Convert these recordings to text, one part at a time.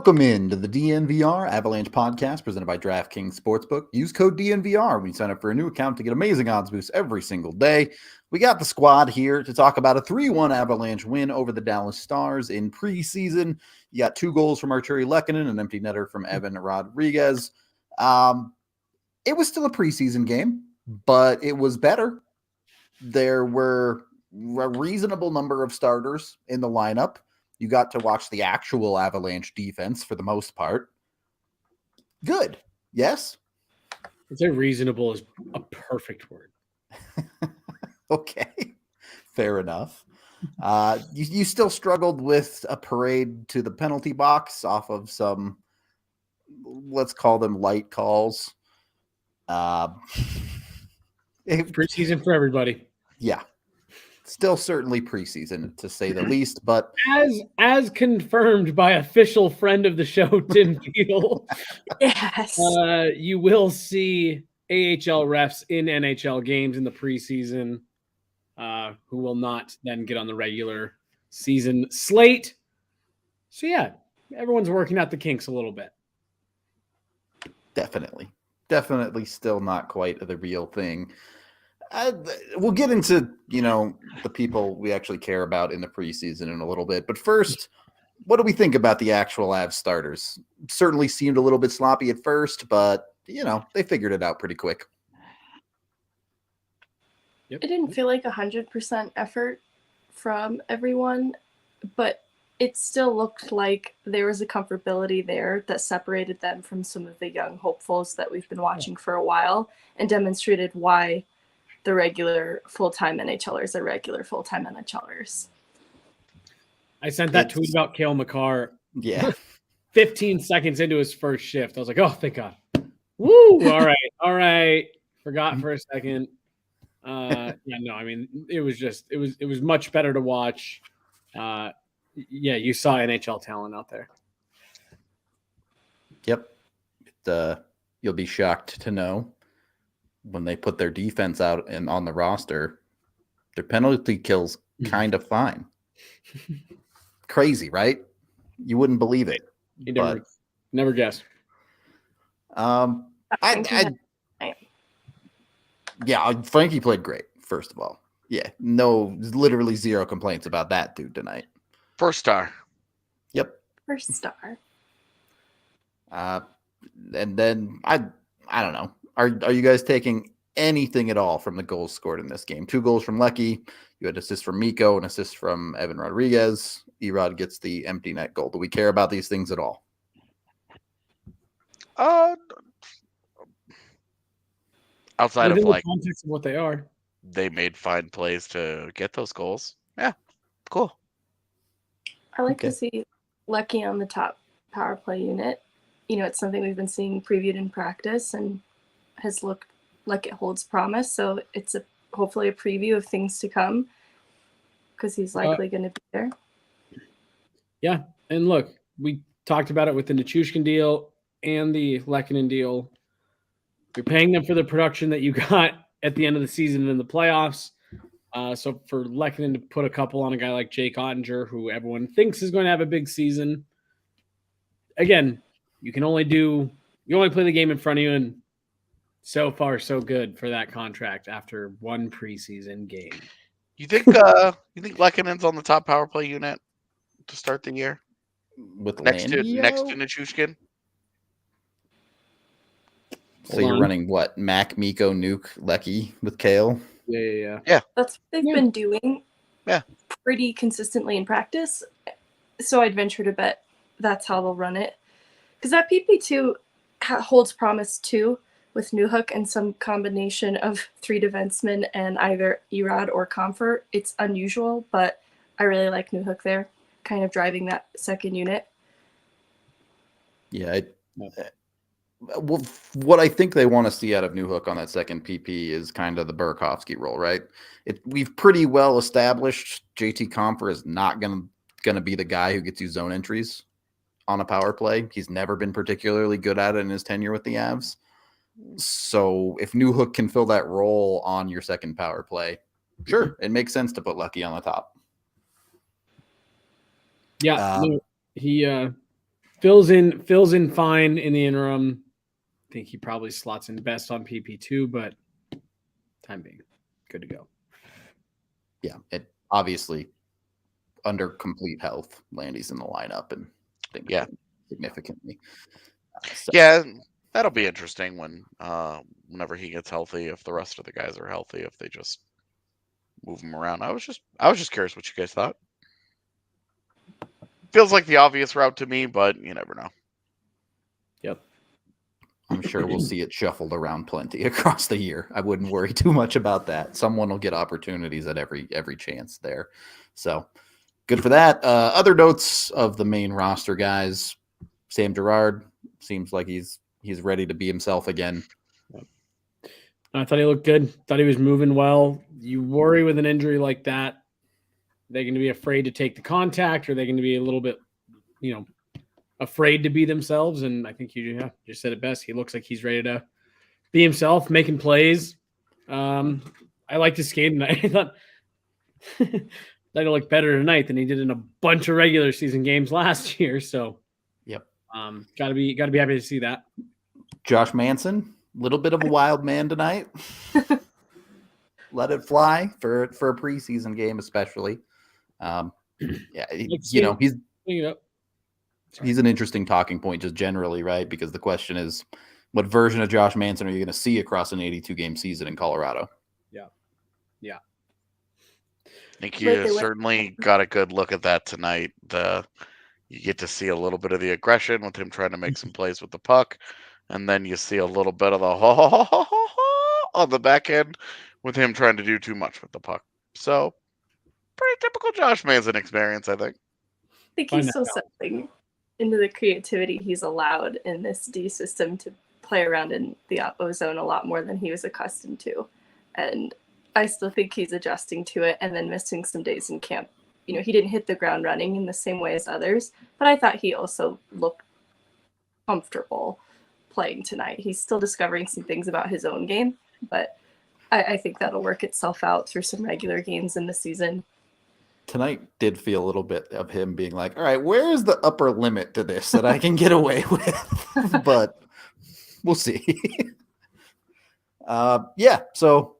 Welcome into the DNVR Avalanche podcast presented by DraftKings Sportsbook. Use code DNVR when you sign up for a new account to get amazing odds boosts every single day. We got the squad here to talk about a 3-1 Avalanche win over the Dallas Stars in preseason. You got 2 goals from Artturi Lehkonen, an empty netter from Evan Rodriguez. It was still a preseason game, but it was better. There were a reasonable number of starters in the lineup. You got to watch the actual Avalanche defense for the most part. Good. Yes? I'd say reasonable is a perfect word. Okay. Fair enough. You still struggled with a parade to the penalty box off of some, let's call them light calls. Preseason for everybody. Yeah. Still certainly preseason, to say the least, but as confirmed by official friend of the show, Tim Beadle, yes, you will see AHL refs in NHL games in the preseason, who will not then get on the regular season slate. So yeah, everyone's working out the kinks a little bit. Definitely still not quite the real thing. We'll get into, the people we actually care about in the preseason in a little bit. But first, what do we think about the actual Avs starters? Certainly seemed a little bit sloppy at first, but, they figured it out pretty quick. It didn't feel like 100% effort from everyone, but it still looked like there was a comfortability there that separated them from some of the young hopefuls that we've been watching for a while and demonstrated why the regular full-time NHLers are regular full-time NHLers. I sent that tweet about Cale Makar. Yeah. 15 seconds into his first shift. I was like, oh, thank God. Woo! All right. Forgot for a second. It was much better to watch. You saw NHL talent out there. Yep. You'll be shocked to know when they put their defense out and on the roster, their penalty kills kind of fine. Crazy, right? You wouldn't believe it. You never guess. Frankie played great, first of all. Yeah, literally zero complaints about that dude tonight. First star. Yep. First star. And then I don't know. Are you guys taking anything at all from the goals scored in this game? 2 goals from Lecky. You had assist from Mikko, an assist from Evan Rodriguez. Erod gets the empty net goal. Do we care about these things at all? Outside of the context of what they are, they made fine plays to get those goals. Yeah, cool. I like to see Lecky on the top power play unit. It's something we've been seeing previewed in practice and has looked like it holds promise. So it's hopefully a preview of things to come because he's likely going to be there. Yeah. And look, we talked about it with the Nichushkin deal and the Lehkonen deal. You're paying them for the production that you got at the end of the season and in the playoffs. So for Lehkonen to put a couple on a guy like Jake Ottinger, who everyone thinks is going to have a big season, again, you only play the game in front of you, and so far so good for that contract after one preseason game. You think Lehkonen's on the top power play unit to start the year? With next to Nichushkin? So you're running what? Mac, Mikko, Nuke, Lecky with Kale? Yeah. That's what they've been doing. Yeah. Pretty consistently in practice. So I'd venture to bet that's how they'll run it. Because that PP2 holds promise too, with Newhook and some combination of 3 defensemen and either Erod or Comfort. It's unusual, but I really like Newhook there, kind of driving that second unit. Yeah. What I think they want to see out of Newhook on that second PP is kind of the Burakovsky role, right? We've pretty well established JT Comfort is not going to be the guy who gets you zone entries on a power play. He's never been particularly good at it in his tenure with the Avs. So if Newhook can fill that role on your second power play, sure, it makes sense to put Lecky on the top. Yeah, he fills in fine in the interim. I think he probably slots in best on PP2, but time being, good to go. Yeah, it obviously under complete health, Landy's in the lineup and things significantly. Yeah, that'll be interesting when whenever he gets healthy, if the rest of the guys are healthy, if they just move him around. I was just curious what you guys thought. Feels like the obvious route to me, but you never know. Yep. I'm sure we'll see it shuffled around plenty across the year. I wouldn't worry too much about that. Someone will get opportunities at every chance there. So good for that. Other notes of the main roster guys. Sam Girard seems like he's ready to be himself again. I thought he looked good. Thought he was moving well. You worry with an injury like that. They're going to be afraid to take the contact, or they're going to be a little bit, afraid to be themselves. And I think you just said it best. He looks like he's ready to be himself, making plays. I liked his game tonight. I thought he looked better tonight than he did in a bunch of regular season games last year. So, yep, gotta be happy to see that. Josh Manson, little bit of a wild man tonight. Let it fly for a preseason game, especially. He's an interesting talking point just generally, right? Because the question is, what version of Josh Manson are you going to see across an 82-game season in Colorado? Yeah. I think you certainly got a good look at that tonight. You get to see a little bit of the aggression with him trying to make some plays with the puck, and then you see a little bit of the on the back end with him trying to do too much with the puck. So, pretty typical Josh Manson experience, I think. I think he's still settling into the creativity he's allowed in this D system to play around in the ozone a lot more than he was accustomed to. And I still think he's adjusting to it and then missing some days in camp. He didn't hit the ground running in the same way as others, but I thought he also looked comfortable playing tonight. He's still discovering some things about his own game, but I think that'll work itself out through some regular games in the season. Tonight did feel a little bit of him being like, all right, where is the upper limit to this that I can get away with? But we'll see. So,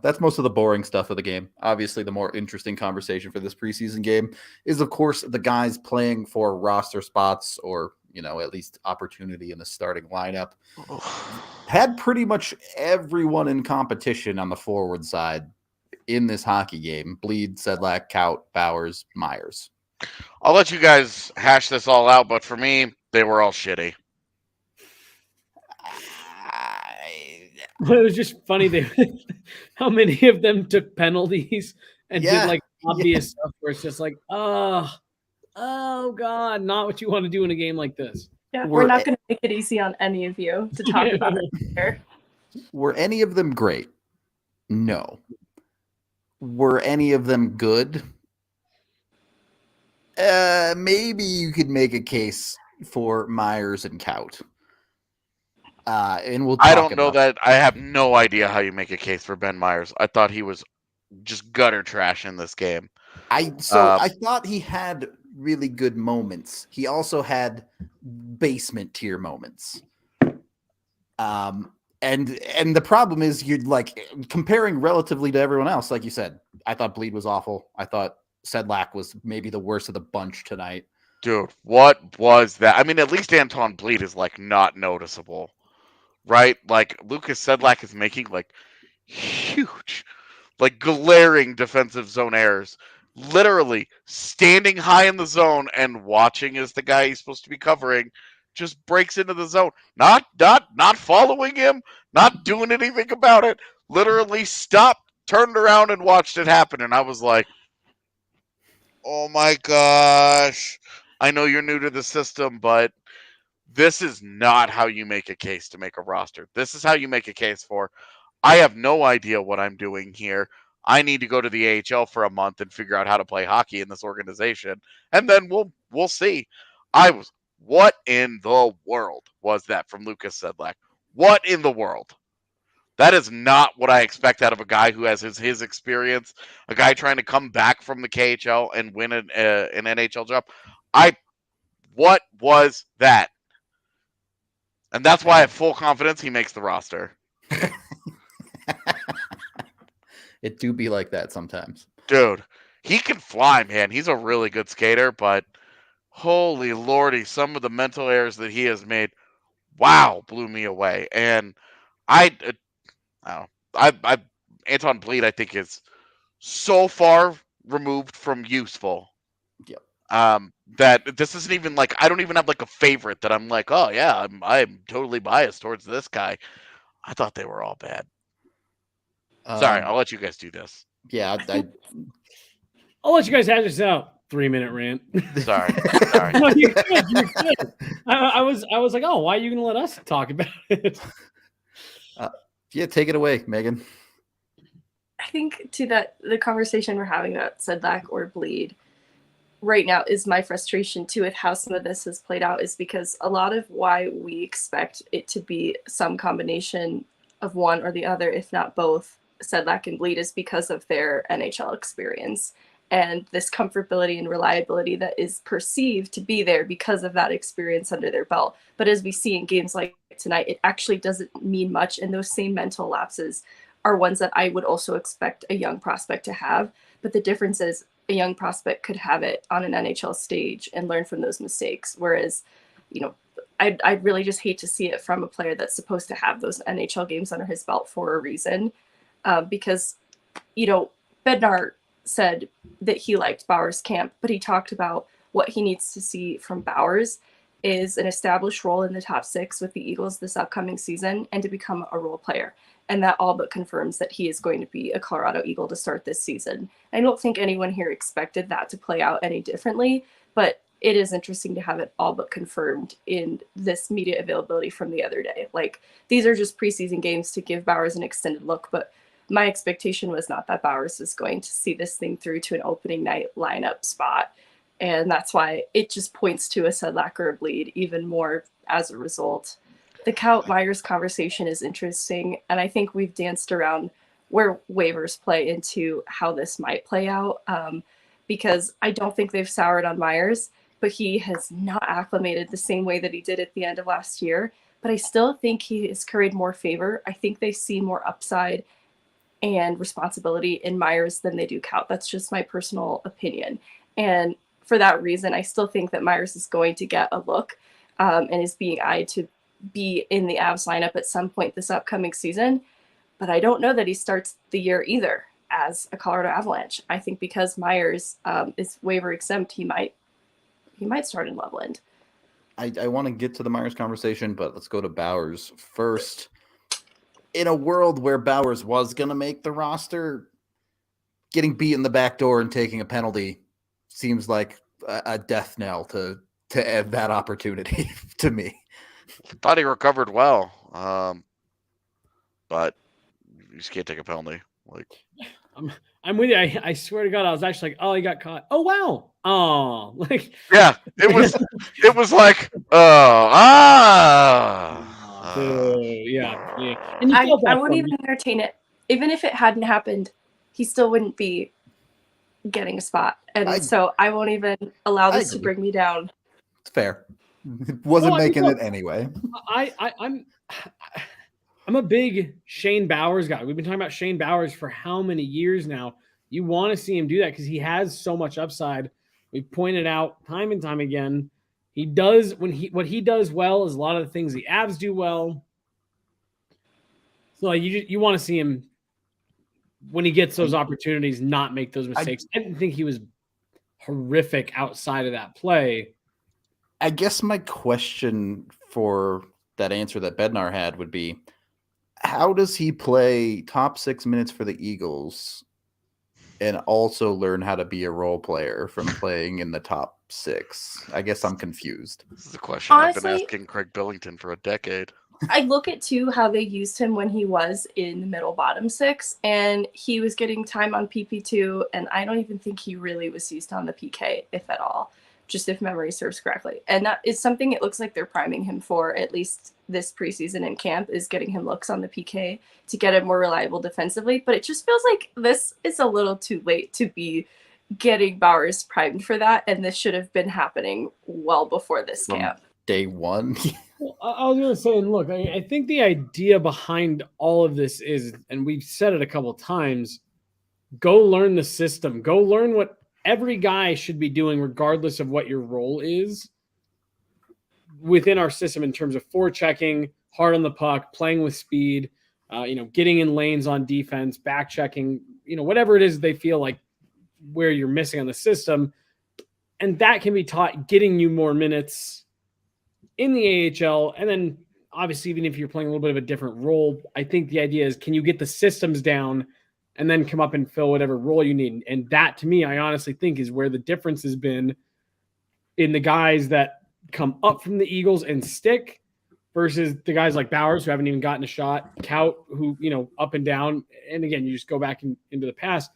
that's most of the boring stuff of the game. Obviously, the more interesting conversation for this preseason game is, of course, the guys playing for roster spots or, at least opportunity in the starting lineup. Had pretty much everyone in competition on the forward side in this hockey game. Bleed, Sedlak, Kaut, Bowers, Myers. I'll let you guys hash this all out, but for me, they were all shitty. It was just funny how many of them took penalties and did obvious stuff where it's just like, oh God, not what you want to do in a game like this. Yeah, we're not going to make it easy on any of you to talk about it here. Were any of them great? No. Were any of them good? Maybe you could make a case for Myers and Kaut. And we'll talk I don't know that. I have no idea how you make a case for Ben Myers. I thought he was just gutter trash in this game. I thought he had really good moments. He also had basement tier moments. And the problem is you're comparing relatively to everyone else. Like you said, I thought Bleed was awful. I thought Sedlak was maybe the worst of the bunch tonight. Dude, what was that? I mean, at least Anton Bleed is not noticeable, right? Lucas Sedlak is making huge, glaring defensive zone errors. Literally standing high in the zone and watching as the guy he's supposed to be covering just breaks into the zone. Not following him, not doing anything about it. Literally stopped, turned around, and watched it happen. And I was like, oh my gosh. I know you're new to the system, but this is not how you make a case to make a roster. This is how you make a case for, I have no idea what I'm doing here. I need to go to the AHL for a month and figure out how to play hockey in this organization. And then we'll see. What in the world was that from Lucas Sedlak? What in the world? That is not what I expect out of a guy who has his experience, a guy trying to come back from the KHL and win an NHL job. What was that? And that's why I have full confidence he makes the roster. It do be like that sometimes. Dude, he can fly, man. He's a really good skater, but holy lordy, some of the mental errors that he has made, wow, blew me away. And I don't know. I Anton Bleed, I think, is so far removed from useful. Yep. That this isn't even like, I don't even have like a favorite that I'm like, oh yeah, I'm totally biased towards this guy. I thought they were all bad. Sorry, I'll let you guys do this. Yeah, I'll let you guys have this out. 3-minute rant. Sorry. No, you're good. You're good. I was like, oh, why are you going to let us talk about it? Yeah, take it away, Megan. I think the conversation we're having about Sedlak or Bleed right now is my frustration too with how some of this has played out, is because a lot of why we expect it to be some combination of one or the other, if not both, Sedlak and Bleed, is because of their NHL experience and this comfortability and reliability that is perceived to be there because of that experience under their belt. But as we see in games like tonight, it actually doesn't mean much, and those same mental lapses are ones that I would also expect a young prospect to have. But the difference is a young prospect could have it on an NHL stage and learn from those mistakes. Whereas, I'd really just hate to see it from a player that's supposed to have those NHL games under his belt for a reason. Because, Bednar said that he liked Bauer's camp, but he talked about what he needs to see from Bauer's is an established role in the top 6 with the Eagles this upcoming season and to become a role player. And that all but confirms that he is going to be a Colorado Eagle to start this season. I don't think anyone here expected that to play out any differently, but it is interesting to have it all but confirmed in this media availability from the other day. Like, these are just preseason games to give Bowers an extended look, but my expectation was not that Bowers is going to see this thing through to an opening night lineup spot. And that's why it just points to a Sedlak or a Bleed even more as a result. The Kaut Myers conversation is interesting, and I think we've danced around where waivers play into how this might play out, because I don't think they've soured on Myers, but he has not acclimated the same way that he did at the end of last year. But I still think he has carried more favor. I think they see more upside and responsibility in Myers than they do Kaut. That's just my personal opinion. And for that reason, I still think that Myers is going to get a look and is being eyed to be in the Avs lineup at some point this upcoming season. But I don't know that he starts the year either as a Colorado Avalanche. I think because Myers is waiver exempt, he might start in Loveland. I want to get to the Myers conversation, but let's go to Bowers first. In a world where Bowers was going to make the roster, getting beat in the back door and taking a penalty seems like a death knell to add that opportunity to me. Thought he recovered well, but you just can't take a penalty. Like, I'm with you. I swear to God, I was actually like, oh, he got caught. Oh, wow. Oh, like, yeah, it was like, yeah. And you I felt that wouldn't from even entertain it. Even if it hadn't happened, he still wouldn't be getting a spot. And so I won't even allow this to bring me down. It's fair. Wasn't making look, it anyway. I'm a big Shane Bowers guy. We've been talking about Shane Bowers for how many years now? You want to see him do that because he has so much upside. We've pointed out time and time again. He does what he does well is a lot of the things the Avs do well. So you want to see him when he gets those opportunities not make those mistakes. I didn't think he was horrific outside of that play. I guess my question for that answer that Bednar had would be, how does he play top 6 minutes for the Eagles and also learn how to be a role player from playing in the top 6? I guess I'm confused. This is a question Honestly, I've been asking Craig Billington for a decade. I look at too how they used him when he was in the middle bottom 6, and he was getting time on PP2, and I don't even think he really was used on the PK, if at all, just if memory serves correctly. And that is something it looks like they're priming him for, at least this preseason in camp, is getting him looks on the PK to get him more reliable defensively. But it just feels like this is a little too late to be getting Bowers primed for that, and this should have been happening well before this From camp. day one. Well, I was going to say, and look, I think the idea behind all of this is, and we've said it a couple of times, go learn the system. Go learn what every guy should be doing, regardless of what your role is within our system in terms of forechecking, hard on the puck, playing with speed, getting in lanes on defense, back checking, whatever it is they feel like where you're missing on the system. And that can be taught, getting you more minutes in the AHL. And then obviously, even if you're playing a little bit of a different role, I think the idea is, can you get the systems down and then come up and fill whatever role you need? And that, to me, I honestly think is where the difference has been in the guys that come up from the Eagles and stick versus the guys like Bowers, who haven't even gotten a shot, Kaut, who, up and down. And again, you just go back into the past.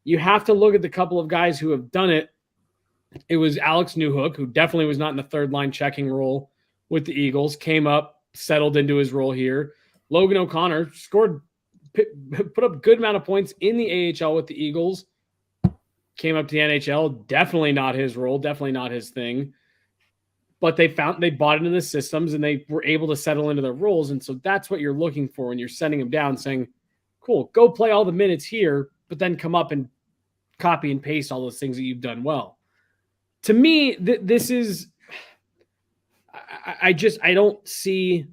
You have to look at the couple of guys who have done it. It was Alex Newhook, who definitely was not in the third line checking role with the Eagles, came up, settled into his role here. Logan O'Connor put up a good amount of points in the AHL with the Eagles, came up to the NHL, definitely not his role, definitely not his thing. But they bought into the systems and they were able to settle into their roles. And so that's what you're looking for when you're sending them down, saying, cool, go play all the minutes here, but then come up and copy and paste all those things that you've done well. To me, this is, I don't see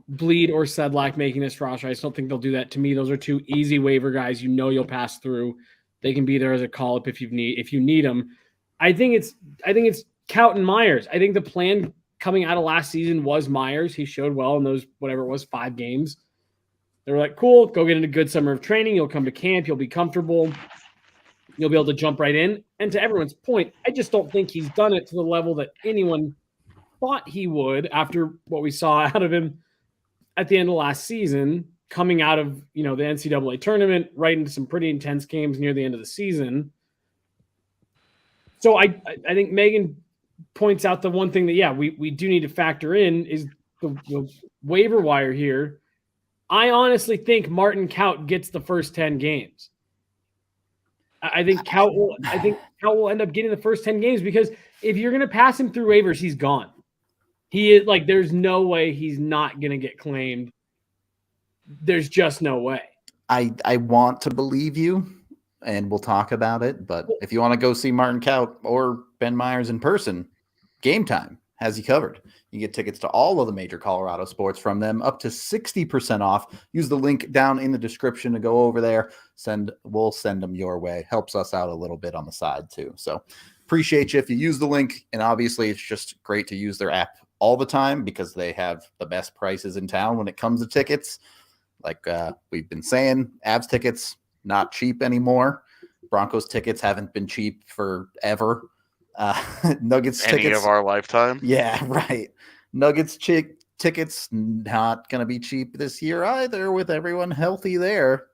Bleed or Sedlak making this roster. I just don't think they'll do that. To me, those are two easy waiver guys. You'll pass through. They can be there as a call-up if you need them. I think it's Kaut and Myers. I think the plan coming out of last season was Myers. He showed well in those, whatever it was, 5 games. They were like, cool, go get into a good summer of training. You'll come to camp. You'll be comfortable. You'll be able to jump right in. And to everyone's point, I just don't think he's done it to the level that anyone thought he would after what we saw out of him at the end of last season, coming out of, the NCAA tournament, right into some pretty intense games near the end of the season. So I think Megan points out the one thing that, we do need to factor in is the waiver wire here. I honestly think Martin Kaut gets the first 10 games. I think Kaut will end up getting the first 10 games, because if you're going to pass him through waivers, he's gone. He is like, there's no way he's not going to get claimed. There's just no way. I want to believe you, and we'll talk about it. But if you want to go see Martin Kaut or Ben Myers in person, Game Time has you covered. You get tickets to all of the major Colorado sports from them, up to 60% off. Use the link down in the description to go over there. We'll send them your way. Helps us out a little bit on the side too. So appreciate you if you use the link. And obviously it's just great to use their app all the time, because they have the best prices in town when it comes to tickets. Like we've been saying, Avs tickets, not cheap anymore. Broncos tickets haven't been cheap forever. Nuggets Any tickets of our lifetime. Yeah, right. Nuggets tickets not going to be cheap this year either, with everyone healthy there.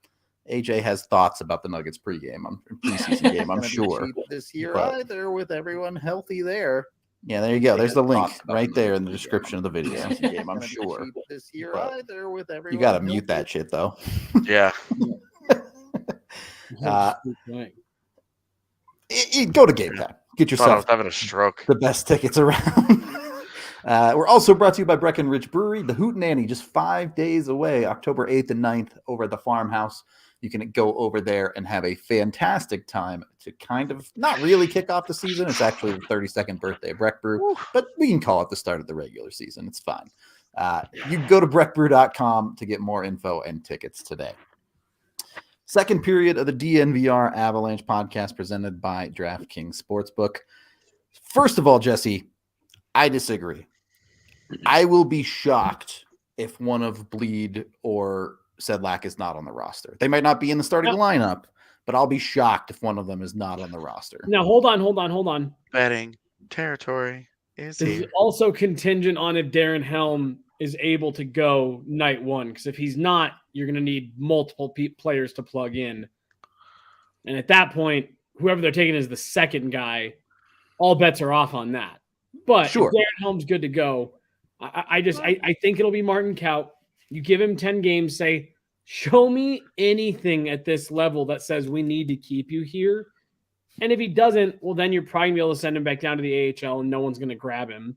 AJ has thoughts about the Nuggets preseason game, I'm sure. This year either, with everyone healthy there. Yeah, there you go. There's the link right there in the description of the video. Game, I'm sure. This year either, with everyone. You got to mute that shit though. Yeah. Go to Game Time. Get yourself. I was having a stroke. The best tickets around. We're also brought to you by Breckenridge Brewery, the Hootenanny, just 5 days away, October 8th and 9th, over at the farmhouse. You can go over there and have a fantastic time to kind of not really kick off the season. It's actually the 32nd birthday of Breck Brew, but we can call it the start of the regular season. It's fine. You can go to breckbrew.com to get more info and tickets today. Second period of the DNVR Avalanche podcast presented by DraftKings Sportsbook. First of all, Jesse, I disagree. I will be shocked if one of Bleed or Sedlak is not on the roster. They might not be in the starting lineup, but I'll be shocked if one of them is not on the roster. Now, hold on. Betting territory is this here. is also contingent on if Darren Helm is able to go night one, because if he's not, you're going to need multiple players to plug in. And at that point, whoever they're taking as the second guy, all bets are off on that. But sure, if Darren Helm's good to go, I think it'll be Martin Kaut. You give him 10 games, say, show me anything at this level that says we need to keep you here, And if he doesn't, well, then you're probably going to be able to send him back down to the AHL and no one's going to grab him.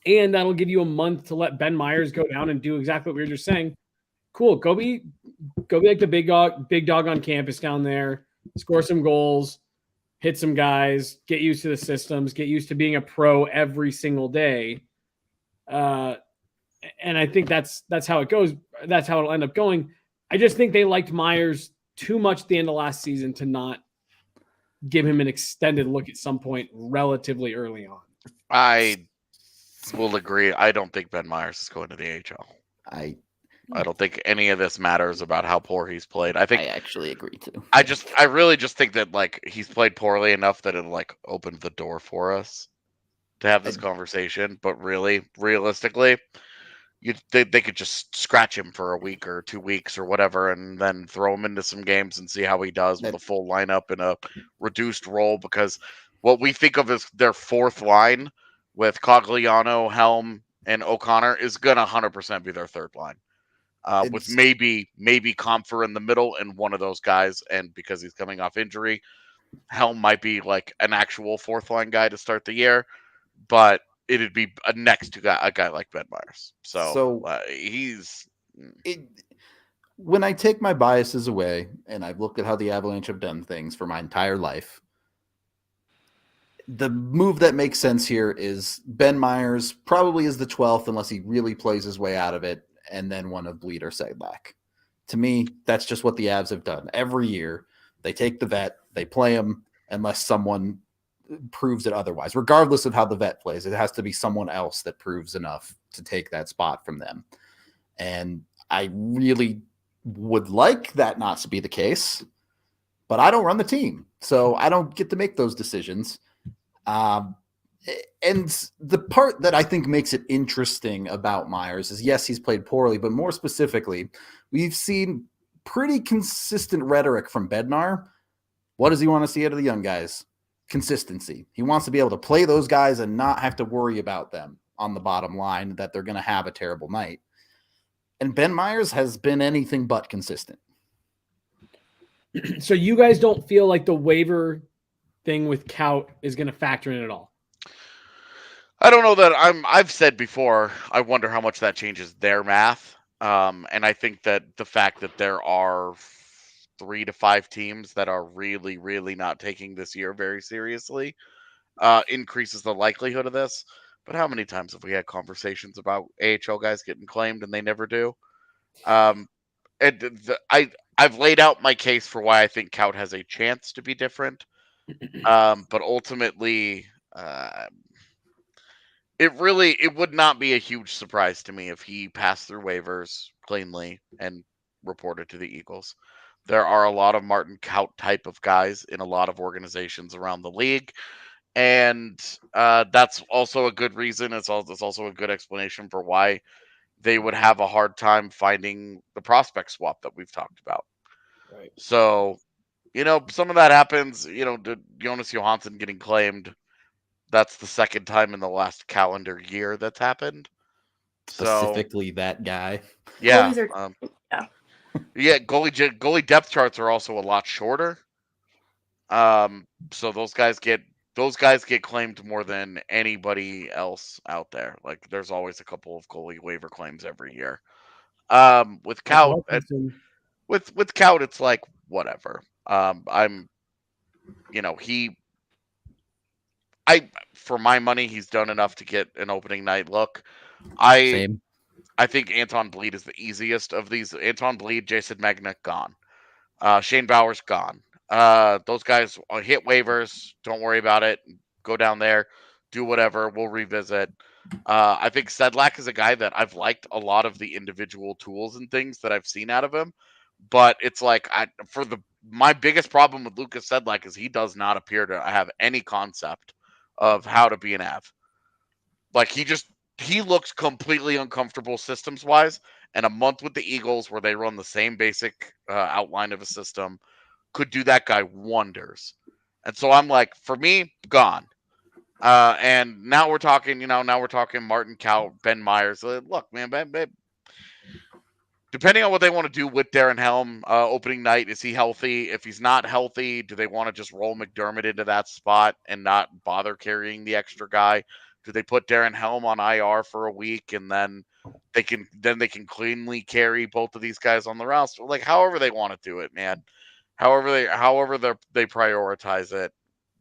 And that'll give you a month to let Ben Myers go down and do exactly what we were just saying. Cool. Go be like the big dog on campus down there, score some goals, hit some guys, get used to the systems, get used to being a pro every single day. And I think that's how it goes. That's how it'll end up going. I just think they liked Myers too much at the end of last season to not give him an extended look at some point relatively early on. I will agree. I don't think Ben Myers is going to the AHL. I don't think any of this matters about how poor he's played. I actually agree too. I really just think that like he's played poorly enough that it like opened the door for us to have this conversation. But really, realistically, they could just scratch him for a week or 2 weeks or whatever, and then throw him into some games and see how he does with a full lineup in a reduced role. Because what we think of as their fourth line with Cogliano, Helm, and O'Connor is gonna 100% be their third line. With maybe Comfer in the middle and one of those guys, and because he's coming off injury, Helm might be like an actual fourth line guy to start the year, but it'd be next to a guy like Ben Myers. So when I take my biases away and I've looked at how the Avalanche have done things for my entire life, the move that makes sense here is Ben Myers probably is the 12th unless he really plays his way out of it, and then one of Bleed or Sedlak. To me, that's just what the Avs have done. Every year, they take the vet, they play him unless someone proves it otherwise. Regardless of how the vet plays, it has to be someone else that proves enough to take that spot from them. And I really would like that not to be the case, but I don't run the team, so I don't get to make those decisions. And the part that I think makes it interesting about Myers is, yes, he's played poorly, but more specifically, we've seen pretty consistent rhetoric from Bednar. What does he want to see out of the young guys? Consistency. He wants to be able to play those guys and not have to worry about them on the bottom line, that they're going to have a terrible night. And Ben Myers has been anything but consistent. So you guys don't feel like the waiver thing with Kaut is going to factor in at all? I don't know that I've said before, I wonder how much that changes their math. And I think that the fact that there are 3 to 5 teams that are really, really not taking this year very seriously increases the likelihood of this. But how many times have we had conversations about AHL guys getting claimed and they never do? I've laid out my case for why I think Kaut has a chance to be different. But ultimately, it would not be a huge surprise to me if he passed through waivers cleanly and reported to the Eagles. There are a lot of Martin Kaut type of guys in a lot of organizations around the league, and that's also a good reason. It's also a good explanation for why they would have a hard time finding the prospect swap that we've talked about. Right. So, some of that happens. Jonas Johansson getting claimed. That's the second time in the last calendar year that's happened. Specifically, that guy. Yeah. Yeah. Goalie depth charts are also a lot shorter. So those guys get claimed more than anybody else out there. Like, there's always a couple of goalie waiver claims every year. With Kaut, with Kaut, it's like whatever. For my money, he's done enough to get an opening night look. Same. I think Anton Bleed is the easiest of these. Anton Bleed, Jason Magna, gone. Shane Bauer's gone. Those guys hit waivers. Don't worry about it. Go down there, do whatever. We'll revisit. I think Sedlak is a guy that I've liked a lot of the individual tools and things that I've seen out of him. But it's like my biggest problem with Lucas Sedlak is he does not appear to have any concept of how to be an Av. Like, he looks completely uncomfortable systems wise, and a month with the Eagles where they run the same basic outline of a system could do that guy wonders. And so I'm like, for me, gone. And now we're talking, Martin Kaut, Ben Myers. Look, man, depending on what they want to do with Darren Helm opening night, is he healthy? If he's not healthy, do they want to just roll McDermott into that spot and not bother carrying the extra guy? Do they put Darren Helm on IR for a week and then they can cleanly carry both of these guys on the roster? Like however they want to do it, man. However they prioritize it,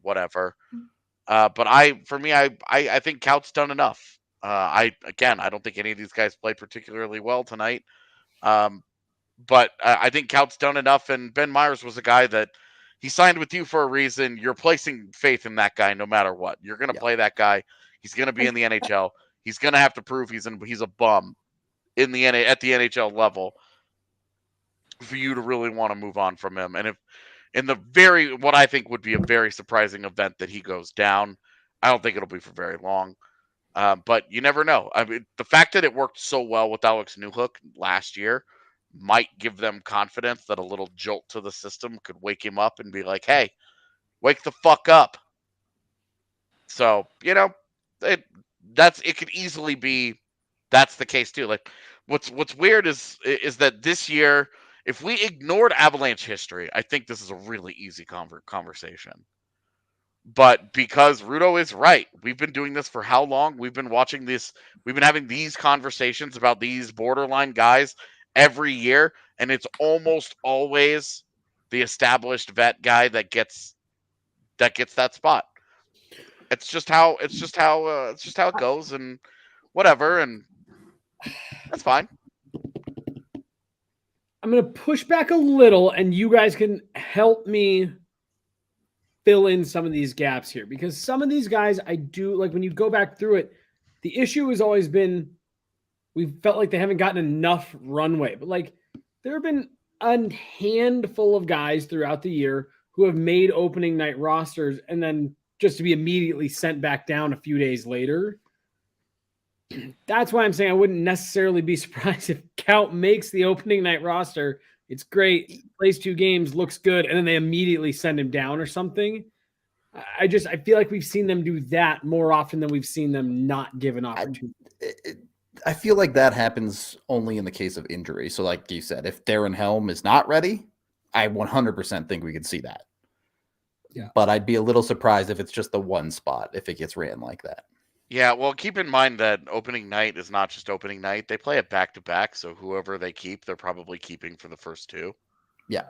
whatever. But I think Coutts done enough. I don't think any of these guys played particularly well tonight. But I think Coutts done enough, and Ben Myers was a guy that he signed with you for a reason. You're placing faith in that guy no matter what. You're going to play that guy. He's going to be in the NHL. He's going to have to prove he's a bum at the NHL level for you to really want to move on from him. And if in what I think would be a very surprising event that he goes down, I don't think it'll be for very long. But you never know. I mean, the fact that it worked so well with Alex Newhook last year might give them confidence that a little jolt to the system could wake him up and be like, hey, wake the fuck up. So, it could easily be that's the case too. Like what's weird is that this year, if we ignored Avalanche history, I think this is a really easy conversation. But because Rudo is right, we've been doing this for how long? We've been watching this. We've been having these conversations about these borderline guys every year, and it's almost always the established vet guy that gets that spot. It's just how it goes, and whatever, and that's fine. I'm going to push back a little, and you guys can help me fill in some of these gaps here, because some of these guys I do like. When you go back through it, the issue has always been we felt like they haven't gotten enough runway, but like there have been a handful of guys throughout the year who have made opening night rosters and then just to be immediately sent back down a few days later. That's why I'm saying I wouldn't necessarily be surprised if Count makes the opening night roster. It's great, plays 2 games, looks good, and then they immediately send him down or something. I feel like we've seen them do that more often than we've seen them not give an opportunity. I feel like that happens only in the case of injury. So like you said, if Darren Helm is not ready, I 100% think we could see that. Yeah. But I'd be a little surprised if it's just the one spot, if it gets ran like that. Yeah, well, keep in mind that opening night is not just opening night. They play it back-to-back, so whoever they keep, they're probably keeping for the first 2. Yeah.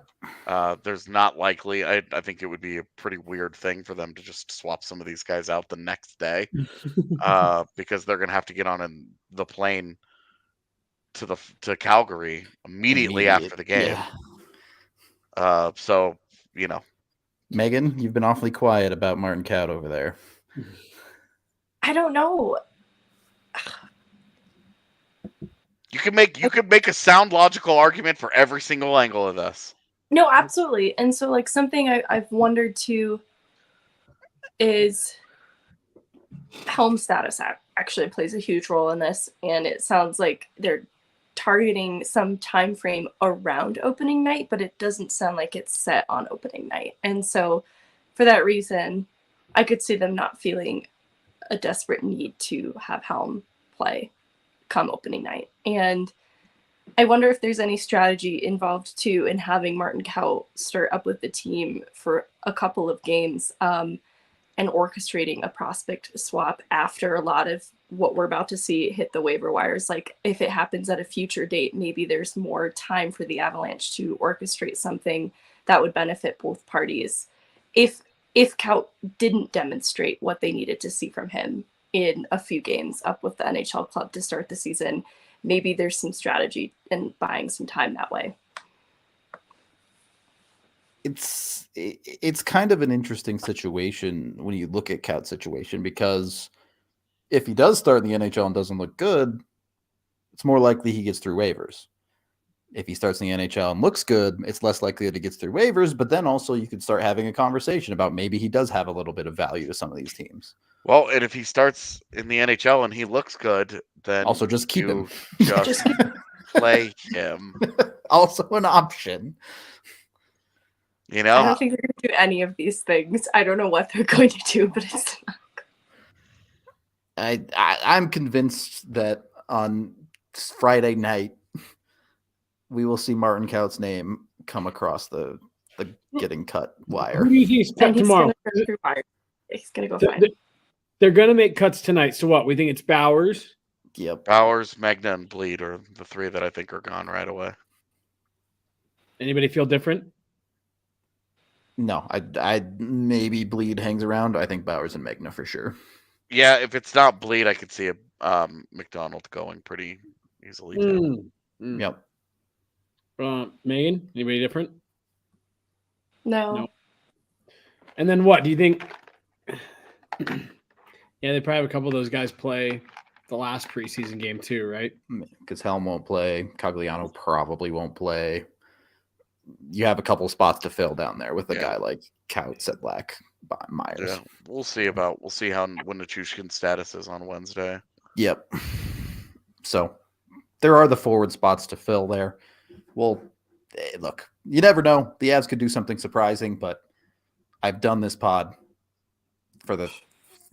There's not likely. I think it would be a pretty weird thing for them to just swap some of these guys out the next day because they're going to have to get on the plane to Calgary immediately after the game. Yeah. So, Megan, you've been awfully quiet about Martin Kaut over there. I don't know. You could make a sound logical argument for every single angle of this. No, absolutely. And so like something I've wondered too is Helm status actually plays a huge role in this. And it sounds like they're targeting some time frame around opening night, but it doesn't sound like it's set on opening night. And so for that reason, I could see them not feeling a desperate need to have Helm play come opening night. And I wonder if there's any strategy involved too in having Martin Kaut start up with the team for a couple of games and orchestrating a prospect swap after a lot of what we're about to see hit the waiver wires. Like if it happens at a future date, maybe there's more time for the Avalanche to orchestrate something that would benefit both parties. If Kaut didn't demonstrate what they needed to see from him in a few games up with the NHL club to start the season, maybe there's some strategy in buying some time that way. It's kind of an interesting situation when you look at Kaut's situation, because if he does start in the NHL and doesn't look good, it's more likely he gets through waivers. If he starts in the NHL and looks good, it's less likely that he gets through waivers, but then also you could start having a conversation about maybe he does have a little bit of value to some of these teams. Well, and if he starts in the NHL and he looks good, then also just keep him. Just play him. Also an option. I don't think they're going to do any of these things. I don't know what they're going to do, but it's not good. I'm convinced that on Friday night, we will see Martin Kaut's name come across the getting cut wire. Who do you think is cut And he's tomorrow? gonna go through fire. He's gonna go Th- fine. th- They're going to make cuts tonight. So what? We think it's Bowers. Yep. Bowers, Magna, and Bleed are the three that I think are gone right away. Anybody feel different? No, I maybe Bleed hangs around. I think Bowers and Megna for sure. Yeah, if it's not Bleed, I could see a McDonald going pretty easily too. Yep. Megan, anybody different? No. No. And then what? Do you think? Yeah, they probably have a couple of those guys play the last preseason game too, right? Because Helm won't play. Cagliano probably won't play. You have a couple spots to fill down there with a guy like Kaut, Sedlak, Myers. Yeah, we'll see how Nichushkin's status is on Wednesday. Yep. So there are the forward spots to fill there. Well, look, you never know. The Avs could do something surprising, but I've done this pod for the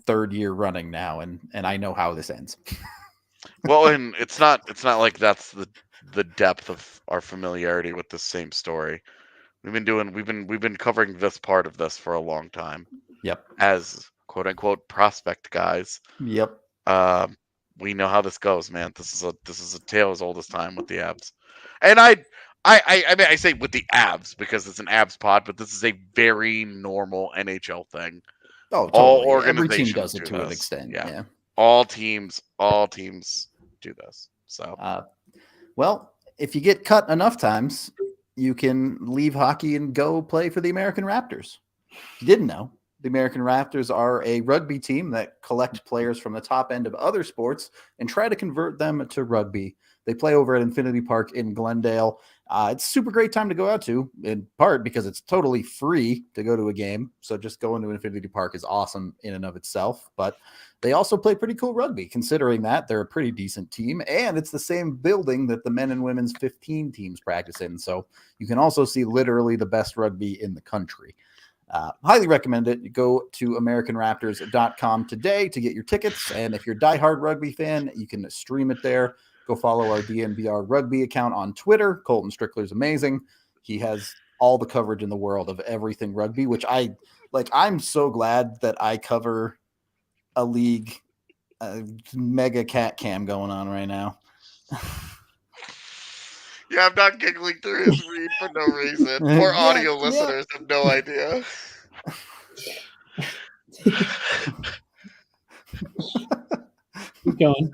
third year running now, and I know how this ends. Well, and it's not like that's the depth of our familiarity with the same story. We've been covering this part of this for a long time. Yep. As quote unquote prospect guys. Yep. We know how this goes, man. This is a tale as old as time with the Avs. And I mean I say with the Avs because it's an Avs pod, but this is a very normal NHL thing. Oh, totally. All organizations Every team does it do to an this. extent. Yeah. Yeah. All teams do this. So well, if you get cut enough times, you can leave hockey and go play for the American Raptors. If you didn't know, the American Raptors are a rugby team that collect players from the top end of other sports and try to convert them to rugby. They play over at Infinity Park in Glendale. It's a super great time to go out to, in part because it's totally free to go to a game. So just going to Infinity Park is awesome in and of itself. But they also play pretty cool rugby, considering that they're a pretty decent team. And it's the same building that the men and women's 15 teams practice in. So you can also see literally the best rugby in the country. Highly recommend it. You go to AmericanRaptors.com today to get your tickets. And if you're a diehard rugby fan, you can stream it there. Go follow our DNVR rugby account on Twitter. Colton Strickler's amazing. He has all the coverage in the world of everything rugby, which I like. I'm so glad that I cover a league, mega cat cam going on right now. yeah, I'm not giggling through his read for no reason. Poor audio listeners have no idea. Keep going.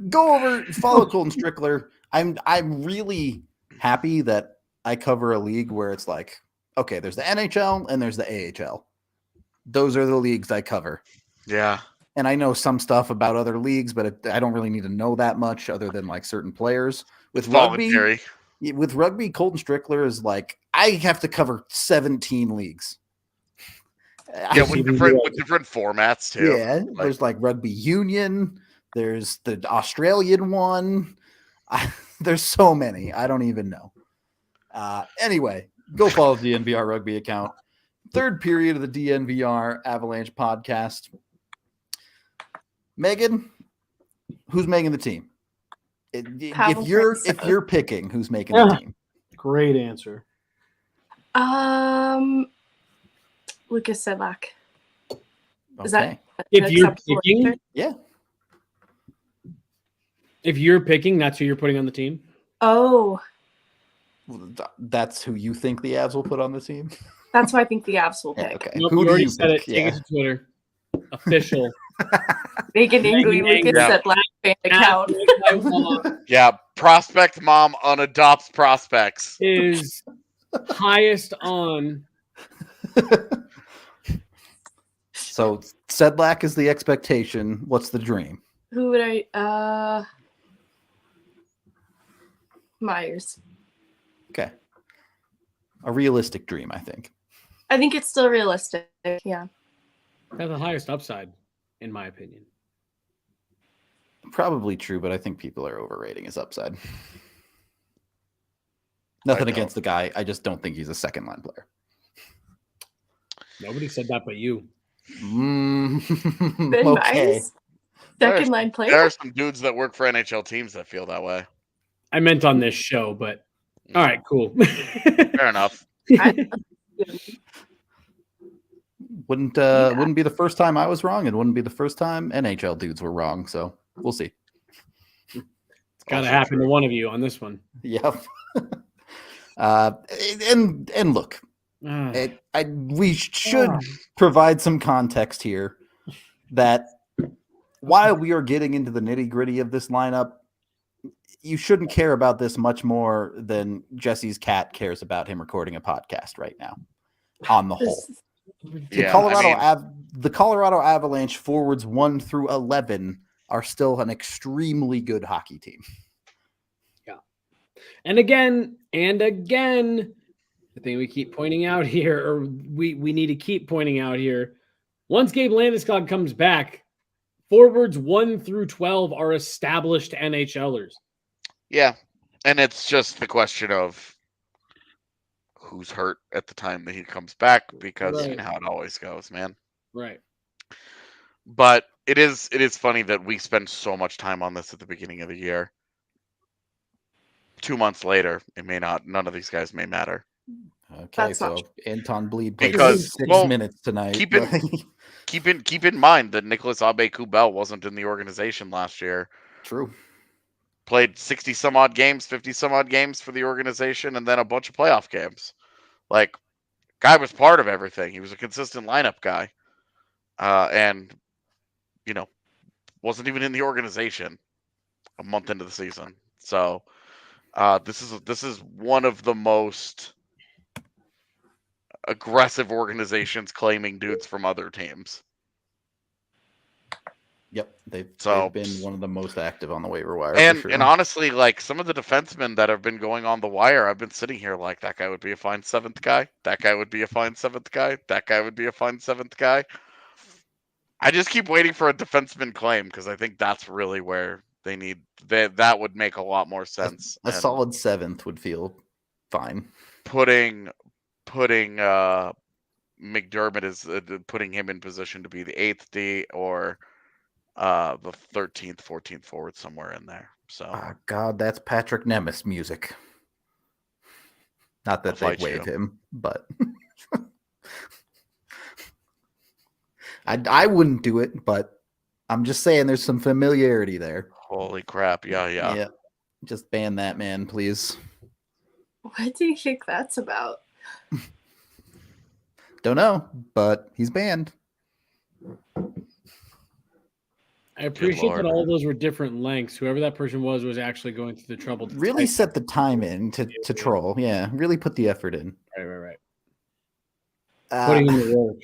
Go over, follow Colton Strickler. I'm really happy that I cover a league where it's like, okay, there's the NHL and there's the AHL. Those are the leagues I cover. Yeah. And I know some stuff about other leagues, but I don't really need to know that much other than like certain players. With voluntary. Rugby, Colton Strickler is like, I have to cover 17 leagues. Yeah, with different formats too. Yeah, there's like rugby union. There's the Australian one. There's so many. I don't even know. Anyway, go follow the DNVR rugby account. Third period of the DNVR Avalanche podcast. Megan, who's making the team? If you're picking, who's making the team? Great answer. Lucas Sedlak. Is Okay. that If you're acceptable picking, answer? Yeah. if you're picking, that's who you're putting on the team. Oh, That's who you think the Avs will put on the team? that's who I think the Avs will Yeah, pick. okay. Nope, Who you do already you said pick? it. Take it to Twitter. Official. Meghan Angly, Meghan Lucas Angly. Sedlak fan account. Yeah, prospect mom unadopts prospects. Is highest on. So Sedlak is the expectation. What's the dream? Who would I? Myers. Okay. A realistic dream, I think. I think it's still realistic. Yeah. Has the highest upside, in my opinion. Probably true, but I think people are overrating his upside. Nothing against the guy. I just don't think he's a second line player. Nobody said that but you. Ben Okay. Myers, second line There player. are some dudes that work for NHL teams that feel that way. I meant on this show, but all right, cool. Fair enough. Wouldn't be the first time I was wrong, and wouldn't be the first time NHL dudes were wrong. So we'll see. It's got to happen to one of you on this one. Yep. And look, we should provide some context here that while we are getting into the nitty-gritty of this lineup, you shouldn't care about this much more than Jesse's cat cares about him recording a podcast right now. On the whole, the Colorado Avalanche forwards 1 through 11 are still an extremely good hockey team. Yeah, and again, the thing we keep pointing out here, or we need to keep pointing out here, once Gabe Landeskog comes back, forwards 1 through 12 are established NHLers. Yeah, and it's just the question of who's hurt at the time that he comes back, because you know how it always goes, man. Right. But it is funny that we spend so much time on this at the beginning of the year. 2 months later, it may not. None of these guys may matter. Okay, so Anton Bleed played because 6 minutes tonight. Keep in mind that Nicholas Aube-Kubel wasn't in the organization last year. True. Played 60 some odd games, 50 some odd games for the organization, and then a bunch of playoff games. Like, guy was part of everything. He was a consistent lineup guy, and wasn't even in the organization a month into the season. So this is one of the most aggressive organizations claiming dudes from other teams. Yep, they've been one of the most active on the waiver wire. And honestly, like, some of the defensemen that have been going on the wire, I've been sitting here like, that guy would be a fine 7th guy. That guy would be a fine 7th guy. That guy would be a fine 7th guy. I just keep waiting for a defenseman claim, because I think that's really where they need that would make a lot more sense. A solid 7th would feel fine. Putting McDermott is putting him in position to be the 8th D or the 13th, 14th forward, somewhere in there. So God, that's Patrick Nemeth music. Not that they waive him, but I wouldn't do it, but I'm just saying there's some familiarity there. Holy crap. Yeah. Just ban that man, please. What do you think that's about? Don't know, but he's banned. I appreciate that all of those were different lengths. Whoever that person was actually going through the trouble to really set the time in to troll. Yeah, really put the effort in. Right. Putting in the work.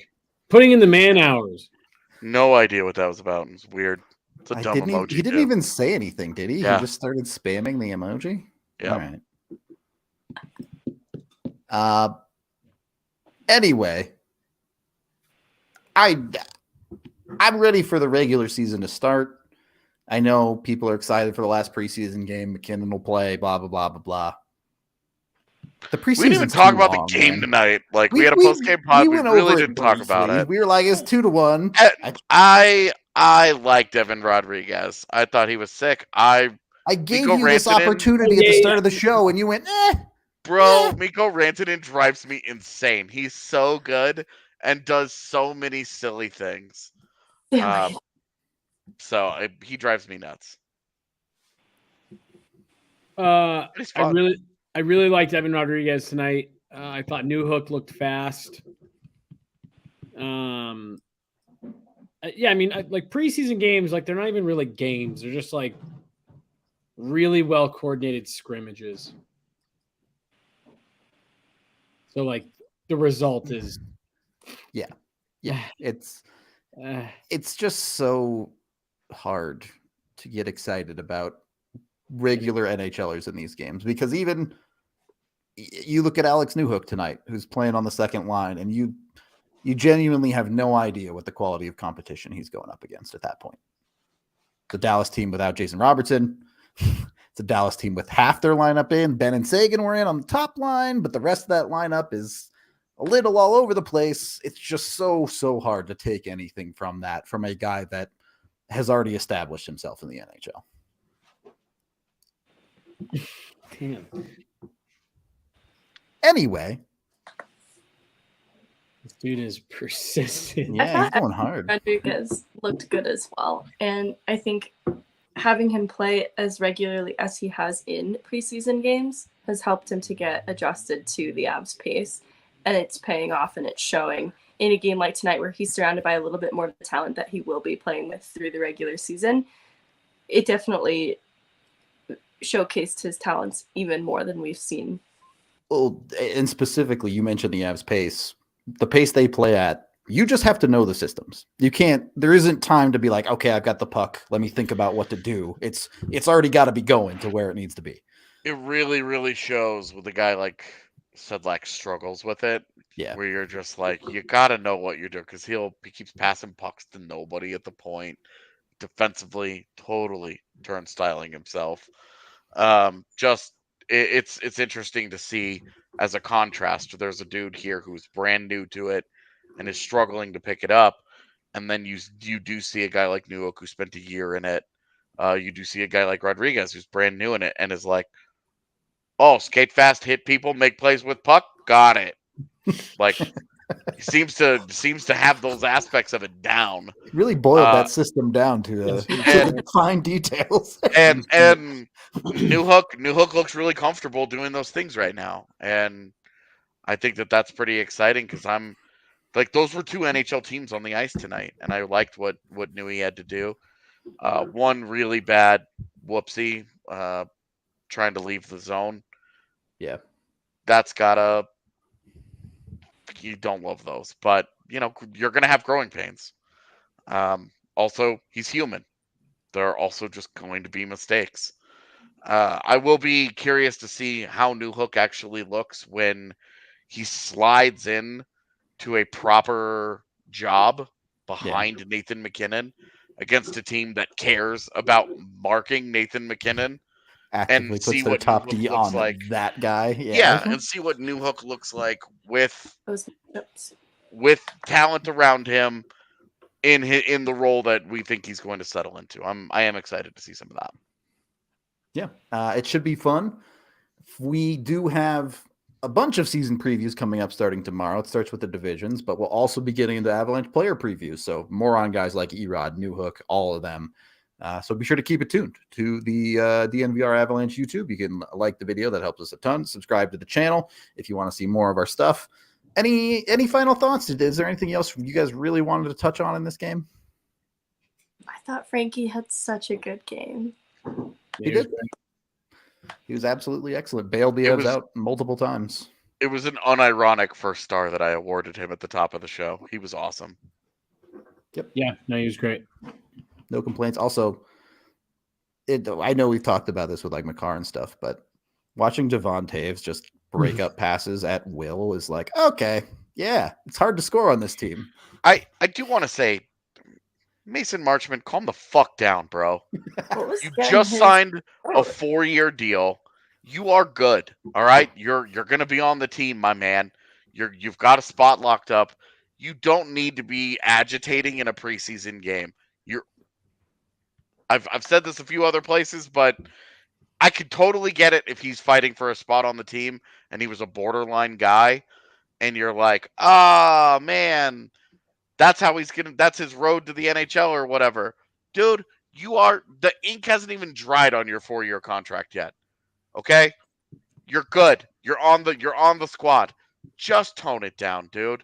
Putting in the man hours. No idea what that was about. It's weird. It's a dumb emoji. He didn't even say anything, did he? Yeah. He just started spamming the emoji? Yeah. All right. Anyway, I'm ready for the regular season to start. I know people are excited for the last preseason game. McKinnon will play, blah, blah, blah, blah, blah. The preseason. We didn't even talk about the game tonight. Like, we had a post-game pod. We really didn't talk about it. We were like, it's 2-1. I liked Evan Rodriguez. I thought he was sick. I gave you this opportunity at the start of the show, and you went, Bro, Mikko Rantanen drives me insane. He's so good and does so many silly things. So he drives me nuts. I really liked Evan Rodriguez tonight. I thought Newhook looked fast. Yeah, I mean, like preseason games, like they're not even really games. They're just like really well coordinated scrimmages. So like the result is, yeah, it's just so hard to get excited about regular NHLers in these games, because even you look at Alex Newhook tonight, who's playing on the second line, and you genuinely have no idea what the quality of competition he's going up against at that point. It's a Dallas team without Jason Robertson. It's a Dallas team with half their lineup in. Ben and Sagan were in on the top line, but the rest of that lineup is a little all over the place. It's just so hard to take anything from that, from a guy that has already established himself in the NHL. Damn. Anyway, This dude is persistent. yeah, he's going hard. Rodriguez looked good as well. And I think having him play as regularly as he has in preseason games has helped him to get adjusted to the Avs pace. And it's paying off and it's showing in a game like tonight where he's surrounded by a little bit more of the talent that he will be playing with through the regular season. It definitely showcased his talents even more than we've seen. Well, and specifically, you mentioned the Avs pace. The pace they play at, you just have to know the systems. You can't, there isn't time to be like, okay, I've got the puck. Let me think about what to do. It's already got to be going to where it needs to be. It really, really shows with a guy like Sedlak struggles with it. Yeah. Where you're just like, you got to know what you're doing because he keeps passing pucks to nobody at the point. Defensively, totally turnstiling himself. It's interesting to see as a contrast. There's a dude here who's brand new to it and is struggling to pick it up, and then you do see a guy like Newhook who spent a year in it. You do see a guy like Rodriguez who's brand new in it and is like, oh, skate fast, hit people, make plays with puck, got it. Like he seems to have those aspects of it down. Really boiled that system down to the fine details. and Newhook looks really comfortable doing those things right now, and I think that's pretty exciting because I'm like, those were two NHL teams on the ice tonight, and I liked what Newey had to do. One really bad whoopsie, trying to leave the zone. Yeah, that's you don't love those, but you're gonna have growing pains. Also, he's human. There are also just going to be mistakes. I will be curious to see how Newhook actually looks when he slides in to a proper job behind Nathan MacKinnon against a team that cares about marking Nathan MacKinnon. Actively and puts see their what top Newhook D looks on like. that guy. Yeah, and see what Newhook looks like with Those matchups. with talent around him in the role that we think he's going to settle into. I am excited to see some of that. Yeah, it should be fun. We do have a bunch of season previews coming up starting tomorrow. It starts with the divisions, but we'll also be getting into Avalanche player previews. So more on guys like Erod, Newhook, all of them. So be sure to keep it tuned to the DNVR Avalanche YouTube. You can like the video. That helps us a ton. Subscribe to the channel if you want to see more of our stuff. Any final thoughts? Is there anything else you guys really wanted to touch on in this game? I thought Frankie had such a good game. He did. He was absolutely excellent. Bailed the Avs out multiple times. It was an unironic first star that I awarded him at the top of the show. He was awesome. Yep. Yeah, no, he was great. No complaints. Also, I know we've talked about this with like Makar and stuff, but watching Devon Taves just break up passes at will is like, okay, yeah, it's hard to score on this team. I do want to say, Mason Marchment, calm the fuck down, bro. You just signed a 4-year deal. You are good. All right. You're gonna be on the team, my man. You've got a spot locked up. You don't need to be agitating in a preseason game. I've said this a few other places, but I could totally get it if he's fighting for a spot on the team and he was a borderline guy, and you're like, ah, man, that's his road to the NHL or whatever. Dude, the ink hasn't even dried on your 4-year contract yet. Okay? You're good. You're on the squad. Just tone it down, dude.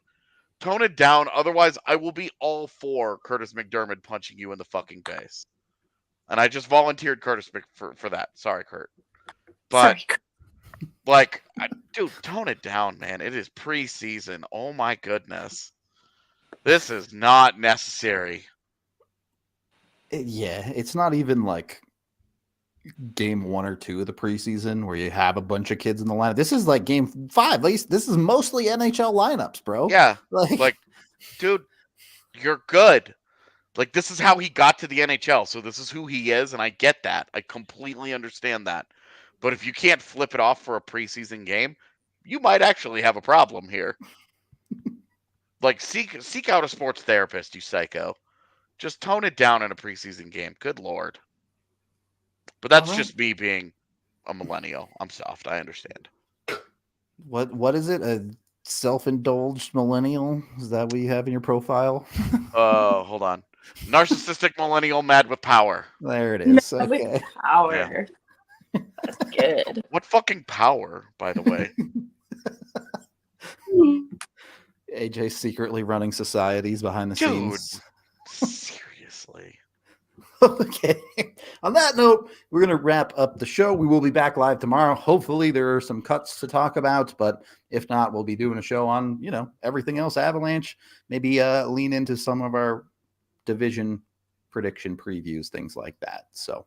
Tone it down. Otherwise, I will be all for Curtis McDermott punching you in the fucking face. And I just volunteered Curtis for that. Sorry, Kurt. But, dude, tone it down, man. It is preseason. Oh, my goodness. This is not necessary. Yeah, it's not even like game 1 or 2 of the preseason where you have a bunch of kids in the lineup. This is like game 5. At least this is mostly NHL lineups, bro. Yeah. Like, dude, you're good. Like, this is how he got to the NHL, so this is who he is, and I get that. I completely understand that. But if you can't flip it off for a preseason game, you might actually have a problem here. Like, seek out a sports therapist, you psycho. Just tone it down in a preseason game. Good Lord. But that's just me being a millennial. I'm soft. I understand. What is it? A self-indulged millennial? Is that what you have in your profile? Hold on. Narcissistic millennial mad with power. There it is. With Okay. power. That's good. What fucking power, by the way? AJ secretly running societies behind the Dude. scenes. Seriously. Okay. On that note, we're going to wrap up the show. We will be back live tomorrow. Hopefully, there are some cuts to talk about, but if not, we'll be doing a show on, everything else Avalanche. Maybe lean into some of our division prediction previews, things like that. So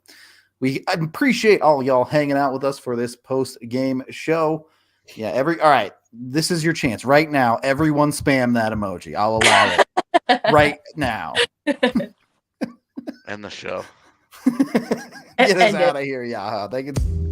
I appreciate all y'all hanging out with us for this post-game show. Yeah, all right. This is your chance right now. Everyone spam that emoji. I'll allow it right now. End the show. Get us out of here, Yaha. Thank you.